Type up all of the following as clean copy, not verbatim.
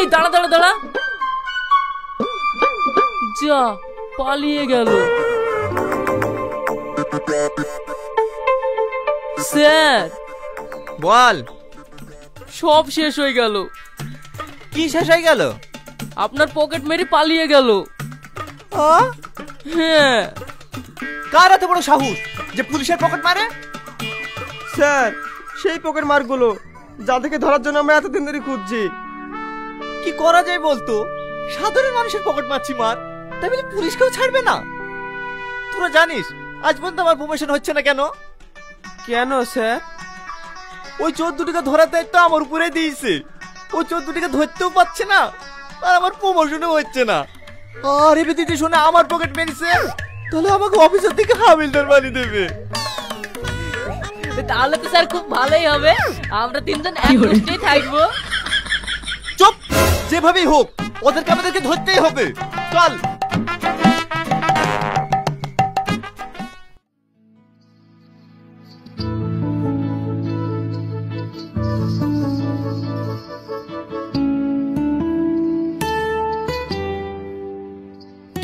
এই দাঁড়া দাঁড়া দাঁড়া, যা পালিয়ে গেল। স্যার বল। সব শেষ হয়ে গেল। কি শেষ হয়ে গেল? আপনার পকেট মেরে পালিয়ে গেল। হ্যাঁ। কার এত বড় সাহস যে পুলিশের পকেট মারে? স্যার, সেই পকেট মারগুলো যাদেরকে ধরার জন্য আমরা এতদিন ধরে খুঁজছি। কি করা যায় বলতো? সাধারণ মানুষের পকেট মারছি মার, তাই বলে পুলিশকেও ছাড়বে না? তোরা জানিস আজ পর্যন্ত আমার প্রমোশন হচ্ছে না কেন? কেন স্যার? ওই চোর দুটিকে ধরার দায়িত্ব আমার উপরে দিয়েছে। ওই চোর দুটিকে ধরতেও পারছে না, আর আমার প্রমোশনও হচ্ছে না। আর এবার দিদি শোনে আমার পকেট মেরেছে, তাহলে আমাকে অফিসের থেকে হাবিলদার বানিয়ে দেবে। তাহলে তো স্যার খুব ভালোই হবে, আমরা তিনজন এক পোস্টেই থাকবো। চুপ, যেভাবেই হোক ওদেরকে আমাদেরকে ধরতেই হবে। চল।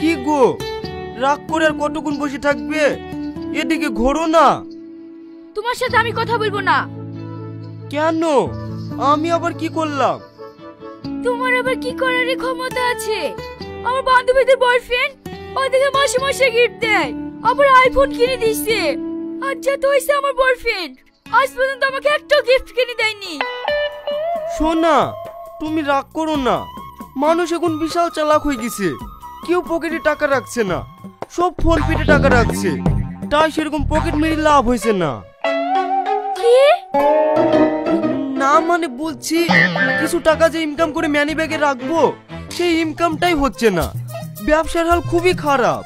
কি গো, রাগ করে আর কতক্ষণ বসে থাকবে? এদিকে ঘোরো না। তোমার সাথে আমি কথা বলবো না। কেন? আমি আবার কি করলাম? তোমার আবার কি করার ক্ষমতা আছে? আমার বান্ধবীদের বয়ফ্রেন্ড ওদিকে মাসে মাসে গিফট দেয়, আবার আইফোন কিনে দিচ্ছে। আর যা তো হইছে আমার বয়ফ্রেন্ড আজ পর্যন্ত আমাকে একটা গিফট কিনে দেয়নি। শোনা, তুমি রাগ করো না। মানুষ এখন বিশাল চালাক হয়ে গেছে। কেউ পকেটে টাকা রাখছে না, সব ফোন পেতে টাকা রাখছে। তাই সেরকম পকেট মেরে লাভ হয়েছে না। কি? না মানে বলছি, কিছু টাকা যে ইনকাম করে ম্যানি ব্যাগে রাখবো, সেই ইনকামটাই হচ্ছে না। ব্যবসার হাল খুবই খারাপ।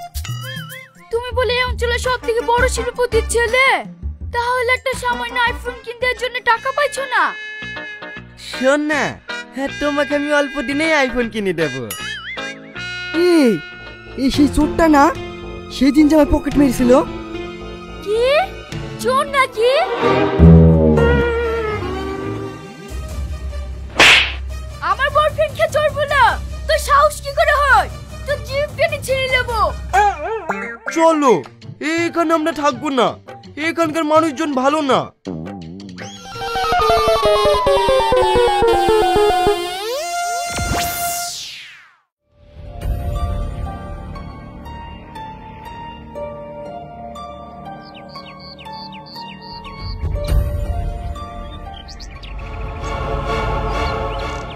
তুমি বলে এই অঞ্চলের সব থেকে বড় শিল্পপতির ছেলে, তাহলে একটা সামান্য আইফোন কিনতে জন্য টাকা পাইছো না? শোন না, হ্যাঁ তোমাকে আমি অল্প দিনেই আইফোন কিনে দেবো। এই সেই চোরটা না, সেদিন যে আমার পকেট মেরেছিল? কি চোর নাকি? আমার বয়ফ্রেন্ডকে চোর বলা তোর সাহস কি করে হয়? তোর জিভ টেনে ছিঁড়ে নেবো। চলো, এখানে আমরা থাকবো না। এখানকার মানুষজন ভালো না।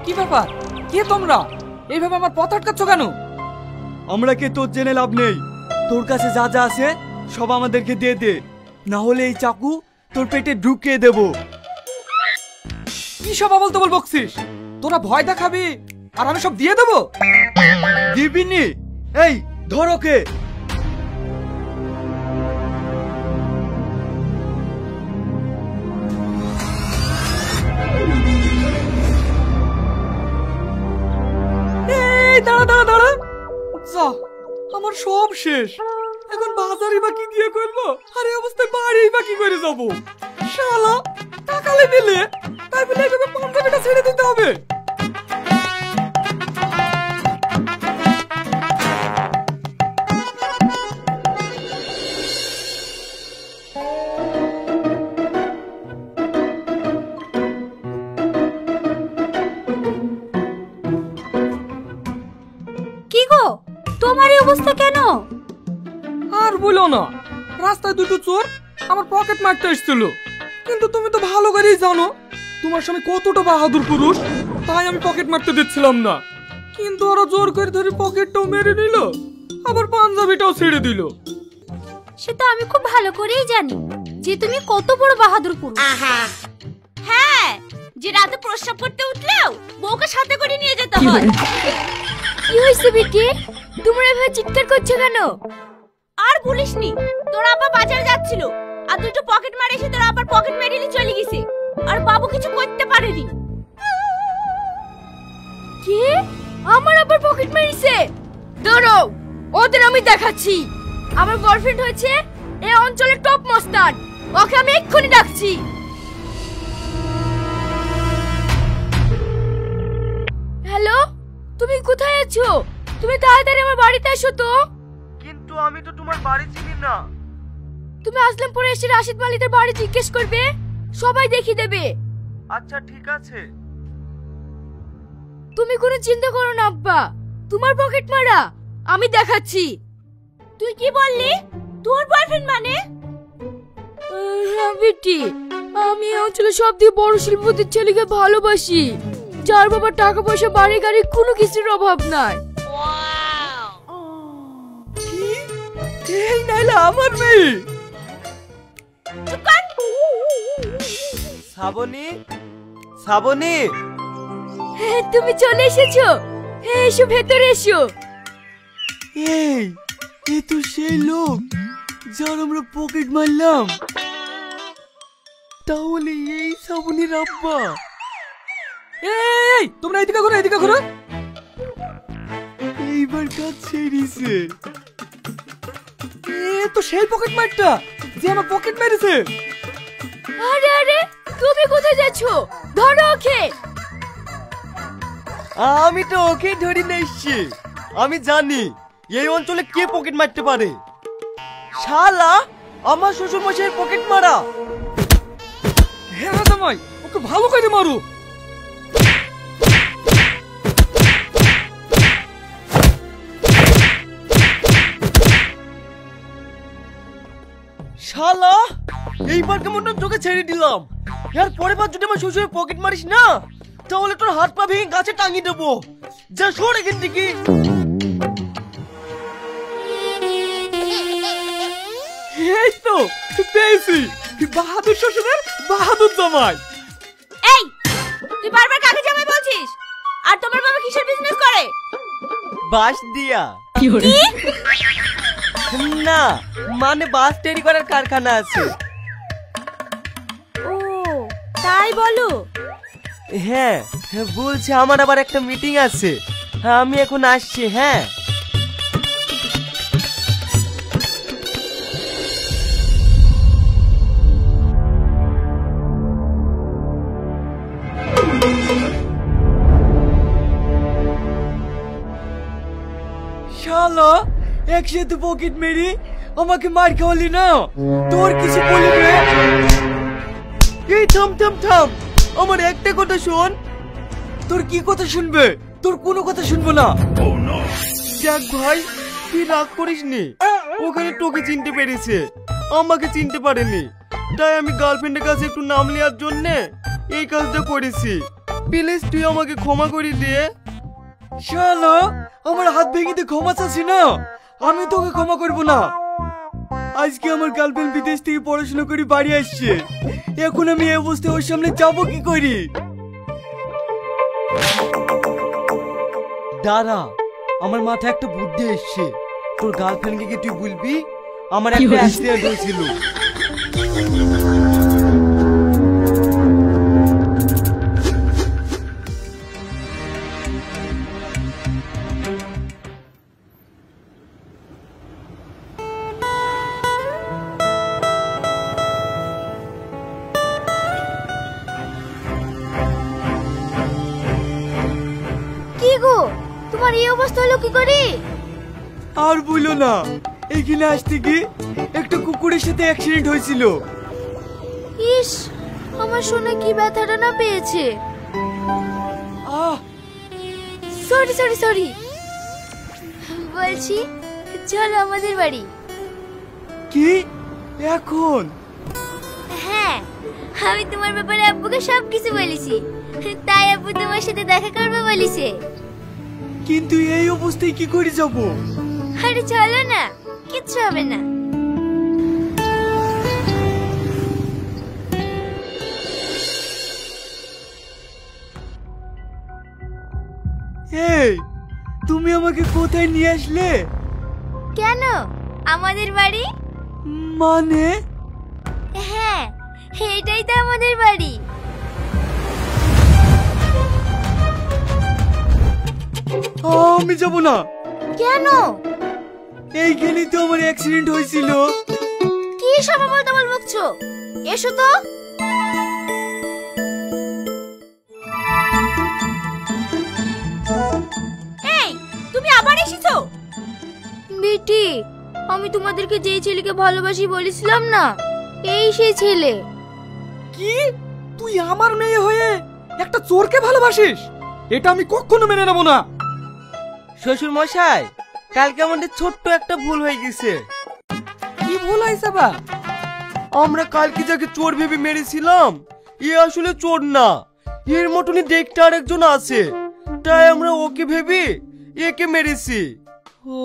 কি ব্যাপার? কে তোমরা? এইভাবে আমার পথ আটকাচ্ছ কেন? আমরা কে তোর জেনে লাভ নেই। তোর কাছে যা যা আছে সব আমাদেরকে দিয়ে দে, না হলে এই চাকু তোর পেটে ঢুকিয়ে দেব। কি সব বলতে বকছিস? তোরা ভয় দেখাবি আর আমি সব দিয়ে দেবো? দিবিনি? এই ধর ওকে। দাঁড়া দাঁড়া দাঁড়া, যা, আমার সব শেষ। এখন বাজারে বা কি দিয়ে করবো, আর এই অবস্থায় বাড়ি বা কি করে যাবো? শালা টাকালে দিলে তাই বলে এইভাবে পাঞ্জাবিটা ছেড়ে দিতে হবে? কি গো, তোমার এই অবস্থা কেন? আর বলো না, রাস্তায় দুটো চোর আমার পকেট মারতে এসেছিল। কিন্তু তুমি তো ভালো করেই জানো তোমার স্বামী কতটা বাহাদুর পুরুষ, তাই আমি পকেট মারতে দিচ্ছিলাম না। কিন্তু ওরা জোর করে ধরে পকেটটাও মেরে নিল, আবার পাঞ্জাবিটাও ছেড়ে দিল। সে তো আমি খুব ভালো করেই জানি যে তুমি কত বড় বাহাদুর পুরুষ। হ্যাঁ, যে রাতে প্রস্রাব করতে উঠলেও বউকে সাথে করে নিয়ে যেতে হয়। কি হয়েছে বিটি, তোমরা এভাবে চিৎকার করছো কেন? আর বলিসনি, তোর আব্বা বাজারে যাচ্ছিল আর দুটো পকেট মারে এসে তোর আব্বার পকেট মেরে নিয়ে চলে গেছে, আর বাবু কিছু করতে পারেনি। কি? আমার আব্বার পকেট মেরেছে? দাঁড়াও, ওদের আমি দেখাচ্ছি। আমার বয়ফ্রেন্ড হয়েছে এই অঞ্চলের টপ মস্তান, ওকে আমি এক্ষুনি ডাকছি। হ্যালো, কোথায় আছো? তুমি তাড়াতাড়ি আমার বাড়িতে এসো তো। কিন্তু আমি তো তোমার বাড়ি চিনি না। তুমি আসলামপুরে এসে রাশিদ মালিকের বাড়ি জিজ্ঞেস করবে, সবাই দেখিয়ে দেবে। আচ্ছা ঠিক আছে। তুমি কোনো চিন্তা করো না আব্বা, তোমার পকেট মারা আমি দেখাচ্ছি। তুই কি বললি? তোর বয়ফ্রেন্ড মানে? হ্যাঁ বেটি, আমি এই অঞ্চলে সব থেকে বড় শিল্পপতির ছেলেকে ভালোবাসি, যার বাবার টাকা পয়সা বাড়ি গাড়ি কোনো কিছুর অভাব নাই। এই নাইলে আমার মেয়ে। শ্রাবণী, শ্রাবণী। হ্যাঁ, তুমি চলে এসেছো। হ্যাঁ, এসো ভেতরে এসো। এই তো সেই লোক যার আমরা পকেট মারলাম। তাহলে এই শ্রাবণীর আব্বা। এই তোমরা এদিকে করো, এদিকে করো। এইবার কাজ ছেড়েছে। এ তো সেই পকেট মারটা যে আমার পকেট মেরেছে। আরে আরে, তুমি কোথায় যাচ্ছো? ধরো ওকে। আমি তো ওকে ধরে নিয়েছি। আমি জানি এই অঞ্চলে কে পকেট মারতে পারে। শালা আমার শ্বশুর মশাইয়ের পকেট মারা। হ্যাঁ জামাই, ওকে ভালো করে মারো। শালা এইবার কেমন তোকে ছেড়ে দিলাম। এর পরের বার যদি আমার শ্বশুরের পকেট মারিস না, তাহলে তোর হাত পা ভেঙে গাছে টাঙিয়ে দেবো। যা সর এখান থেকে। এই তো পেয়েছি, বাহাদুর শ্বশুরের বাহাদুর জামাই। এই তুই বারবার কাকে জামাই বলছিস? আর তোমার বাবা কিসের বিজনেস করে? বাঁশ দিয়া। না মানে বাস তৈরি করার কারখানা আছে। ও তাই বলো। হ্যাঁ বলছে আমার আবার একটা মিটিং আছে, আমি এখন আসছি। হ্যাঁ শালা একসাথে পকেট মেরে আমাকে মার খাওয়ালি না, তোর কিছু বলবে? এই থাম থাম থাম, আমার একটা কথা শোন। তোর কি কথা শুনবে? তোর কোনো কথা শুনবো না। দেখ ভাই, তুই রাগ করিস নি। ওখানে তোকে চিনতে পেরেছে, আমাকে চিনতে পারেনি। তাই আমি গার্লফ্রেন্ডের কাছে একটু নাম নেওয়ার জন্য এই কাজটা করেছি। প্লিজ তুই আমাকে ক্ষমা করে দে। শালা আমার হাত ভেঙে দিয়ে ক্ষমা চাচ্ছি না, আমি তোকে ক্ষমা করব না। আজকে আমার গার্লফ্রেন্ড বিদেশ থেকে পড়াশোনা করে বাড়ি আসছে, এখন আমি এই অবস্থায় ওর সামনে যাবো কি করি? দাঁড়া, আমার মাথায় একটা বুদ্ধি এসছে। তোর গার্লফ্রেন্ডকে কি তুই বলবি আমার একটা অ্যাক্সিডেন্ট হয়েছিল? কি গো, তোমার এই অবস্থা হলো কি করে? আর বলো না, এখানে আসতে গিয়ে একটা কুকুরের সাথে অ্যাক্সিডেন্ট হয়েছিল। ইস, আমার শোনা কি ব্যথাটা না পেয়েছে। Sorry sorry sorry. বলছি চলো আমাদের বাড়ি। কি এখন? হ্যাঁ, আমি তোমার ব্যাপারে আব্বুকে সব কিছু বলেছি, তাই আব্বু তোমার সাথে দেখা করবে বলেছে। কিন্তু এই অবস্থায় কি করে যাব? আরে চলো না, কিচ্ছু হবে না। এই তুমি আমাকে কোথায় নিয়ে আসলে? কেন, আমাদের বাড়ি। মানে? হ্যাঁ, এটাই তো আমাদের বাড়ি। আমি যাব না। কেন? এইখানেই তো আমার অ্যাক্সিডেন্ট হয়েছিল। কি সব আমার তোমার বকছো? এসো তো। এই আমি তোমাদেরকে যেই ছেলেকে ভালোবাসি বলেছিলাম না, এই সেই ছেলে। কি তুই আমার মেয়ে হয়ে একটা চোরকে ভালোবাসিস? এটা আমি কখনো মেনে নেব না। শ্বশুর মশাই, কালকে আমাদের ছোট্ট একটা ভুল হয়ে গেছে। কি ভুল হয়েছে বা? আমরা কালকে যাকে চোর ভেবে মেরেছিলাম, এ আসলে চোর না, এর মতনই দেখতে আরেকজন আছে, তাই আমরা ওকে ভেবে একে মেরেছি। ও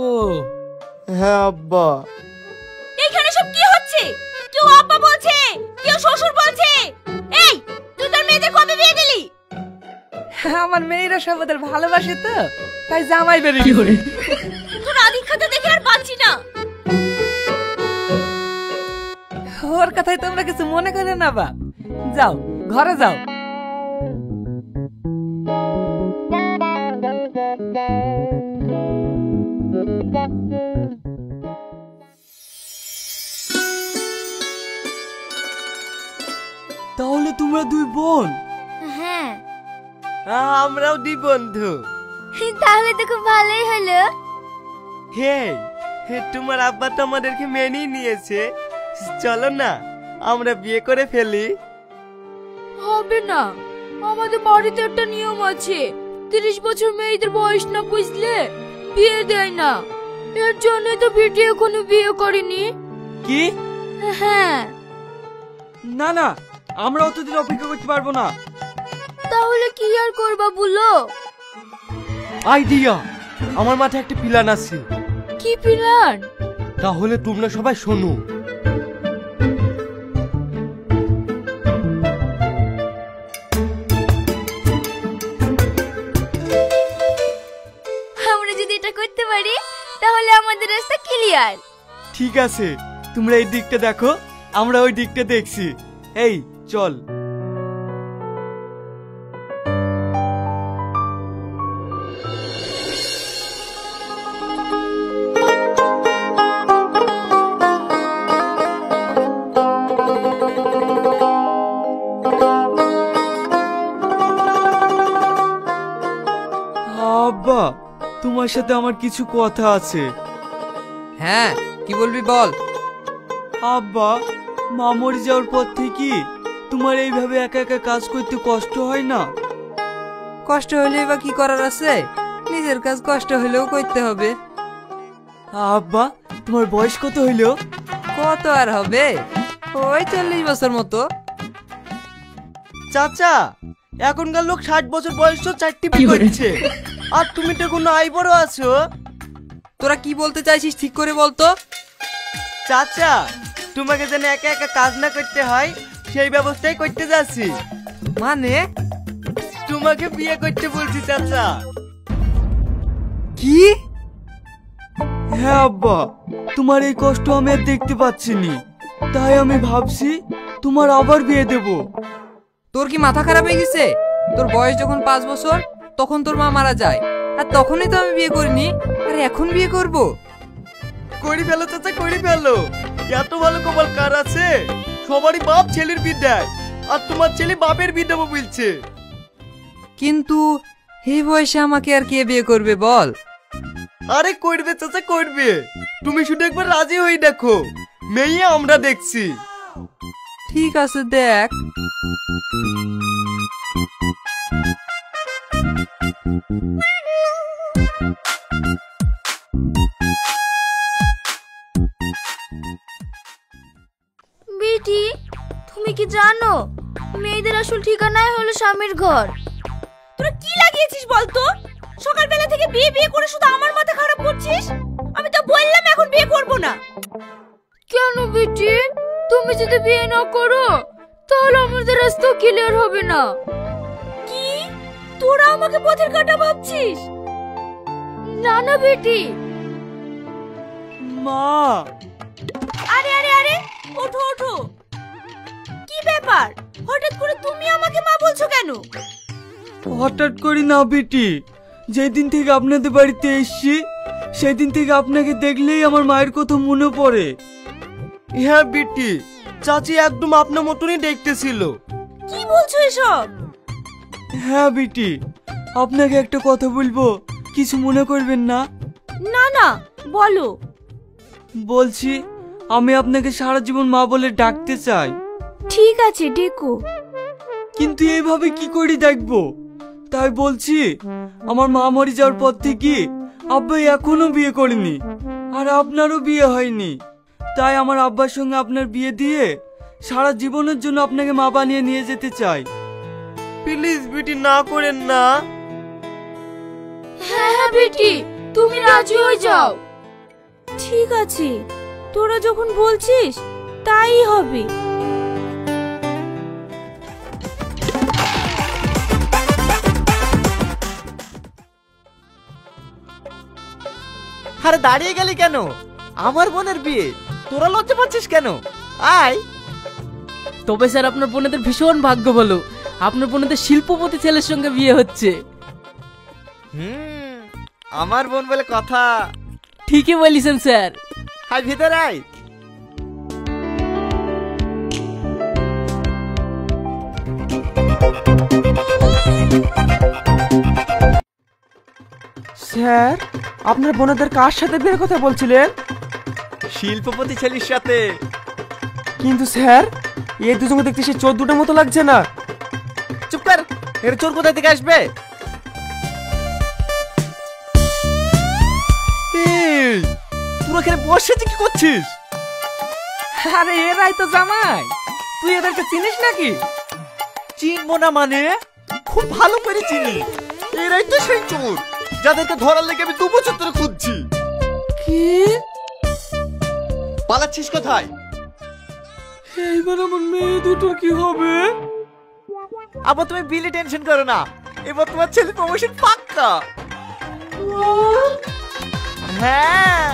হ্যাঁ আব্বা। এইখানে সব কি হচ্ছে? কেউ আব্বা বলছে, কেউ শ্বশুর বলছে। এই তুই তোর মেয়েদের কবে বিয়ে দিলি? আমার মেয়েরা সব ওদের ভালোবাসে তো, তাই জামাই বেরিয়ে করে। তোর আধিক্যতা দেখে আর পাচ্ছি না। ওর কথাই তোমরা কিছু মনে করে না বাপ, যাও ঘরে যাও। তাহলে তোমরা দুই বোন? হ্যাঁ। আমরাও দুই বন্ধু। তাহলে তো খুব ভালোই হলো। হে, তোমার আব্বা তো আমাদেরকে মেনেই নিয়েছে, চলো না আমরা বিয়ে করে ফেলি। হবে না, আমাদের বাড়িতে একটা নিয়ম আছে, 30 বছর মেয়েদের বয়স না বুঝলে বিয়ে দেয় না। এর জন্য তো বিটি এখনো বিয়ে করেনি। কি? হ্যাঁ। না না, আমরা অতদিন অপেক্ষা করতে পারবো না। তাহলে কি আর করবা বলো? আইডিয়া, আমার মাথায় একটা প্ল্যান আছে। কি প্ল্যান? তাহলে তোমরা সবাই শোনো। আমরা যদি এটা করতে পারি তাহলে আমাদের রাস্তা ক্লিয়ার। ঠিক আছে, তোমরা এই দিকটা দেখো, আমরা ওই দিকটা দেখছি। এই চল। আব্বা, তোমার সাথে আমার কিছু কথা আছে। হ্যাঁ, কি বলবি বল। আব্বা, মা মরে যাওয়ার পর থেকে তোমার এইভাবে একা একা কাজ করতে কষ্ট হয় না? কষ্ট হলে বা কি করার আছে, নিজের কাজ কষ্ট হলেও করতে হবে। আব্বা, তোমার বয়স কত হইলো? কত আর হবে, ওই 40 বছর মতো। চাচা, এখনকার লোক 60 বছর বয়সেও 4টি বিয়ে করছে, আর তুমি তো কোনো আই বড় আছো। তোরা কি বলতে চাইছিস ঠিক করে বলতো। চাচা, তোমাকে যেন একা একা কাজ না করতে হয় সেই ব্যবস্থাই করতে যাচ্ছি। মানে? তোমাকে বিয়ে করতে বলছি চাচা। কি? হ্যাঁ আব্বা, তোমার এই কষ্ট আমি আর দেখতে পাচ্ছি নি, তাই আমি ভাবছি তোমার আবার বিয়ে দেব। তোর কি মাথা খারাপ হয়ে গেছে? তোর বয়স যখন 5 বছর তখন তোর মা মারা যায়, আর তখনই তো আমি বিয়ে করিনি, আর এখন বিয়ে করব? করে ফেলো চাচা, করে ফেলো। এত ভালো কপাল কার আছে? সবারই বাপ ছেলের বিয়ে দেয়, আর তোমার ছেলে বাপের বিয়ে দেবো বলছে। কিন্তু এই বয়সে আমাকে আর কে বিয়ে করবে বল? আরে করবে চাচা, করবে। তুমি শুধু একবার রাজি হয়ে দেখো, মেয়ে আমরা দেখছি। ঠিক আছে, দেখ। বেটি, তুমি কি জানো মেয়েদের আসল ঠিকানাই হলো স্বামীর ঘর? তোরা কি লাগিয়েছিস বলতো? সকালবেলা থেকে বিয়ে বিয়ে করে শুধু আমার মাথা খারাপ করছিস। আমি তো বললাম এখন বিয়ে করব না। কেন বেটি? তুমি যদি বিয়ে না করো তাহলে আমাদের রাস্তা ক্লিয়ার হবে না। কি তোরা আমাকে পথের কাঁটা ভাবছিস? না না বেটি। মা। আরে আরে আরে, ওঠো ওঠো। কি ব্যাপার, হঠাৎ করে তুমি আমাকে মা বলছো কেন? হঠাৎ করি না বেটি, যেদিন থেকে আপনাদের বাড়িতে এসেছি সেদিন থেকে আপনাকে দেখলেই আমার মায়ের কথা মনে পড়ে। হ্যাঁ বেটি, চাচি একদম আপনার মতনই দেখতেছিল। কি বলছো এসব? হ্যাঁ বেটি, আপনাকে একটা কথা বলবো, কিছু মনে করবেন না? না না, বলো। বলছি আমি আপনাকে সারা জীবন মা বলে ডাকতে চাই। ঠিক আছে ডেকো। কিন্তু এইভাবে কি করে দেখবো? তাই বলছি, আমার মা মরে যাওয়ার পর থেকে আব্বা এখনো বিয়ে করেনি, আর আপনারও বিয়ে হয়নি। তাই আমার আব্বার সঙ্গে আপনার বিয়ে দিয়ে সারা জীবনের জন্য আপনাকে মা বানিয়ে নিয়ে যেতে চাই। প্লিজ বেটি, না করেন না। হ্যাঁ হ্যাঁ বেটি, তুমি রাজি হয়ে যাও। ঠিক আছে, তোরা যখন বলছিস তাই হবে। আরে দাঁড়িয়ে গেলি কেন? আমার বোনের বিয়ে, তোরা লজ্জা পাচ্ছিস কেন? আয়। তবে স্যার আপনার বোনেদের ভীষণ ভাগ্য ভালো, আপনার বোনেদের শিল্পপতি ছেলের সঙ্গে বিয়ে হচ্ছে। আমার বোন বলে কথা। ঠিকই বলেছেন স্যার। হাই ভিতরে আয়। স্যার, আপনার বোনেদের কার সাথে বিয়ের কথা বলছিলেন? শিল্পপতি ছেলের সাথে। কিন্তু স্যার, এই দুজনকে দেখতে সে চোর দুটোর মতো লাগছে না। চুপ কর, এর চোর কোথা থেকে আসবে? এই, তোরা এখানে বসে কি করছিস? আরে এরাই তো জামাই, তুই এদেরকে চিনিস নাকি? চিনবো না মানে? খুব ভালো করে চিনি। এরাই তো সেই চোর যাদেরকে ধরার লেগে আমি 2 বছর ধরে খুঁজছি। কি? পালাচ্ছিস কোথায়? এইবার আমার মেয়ে দুটোর কি হবে? আবার তুমি বিলে টেনশন করো না, এবার তোমার ছেলে প্রমোশন পাক্কা। হ্যাঁ।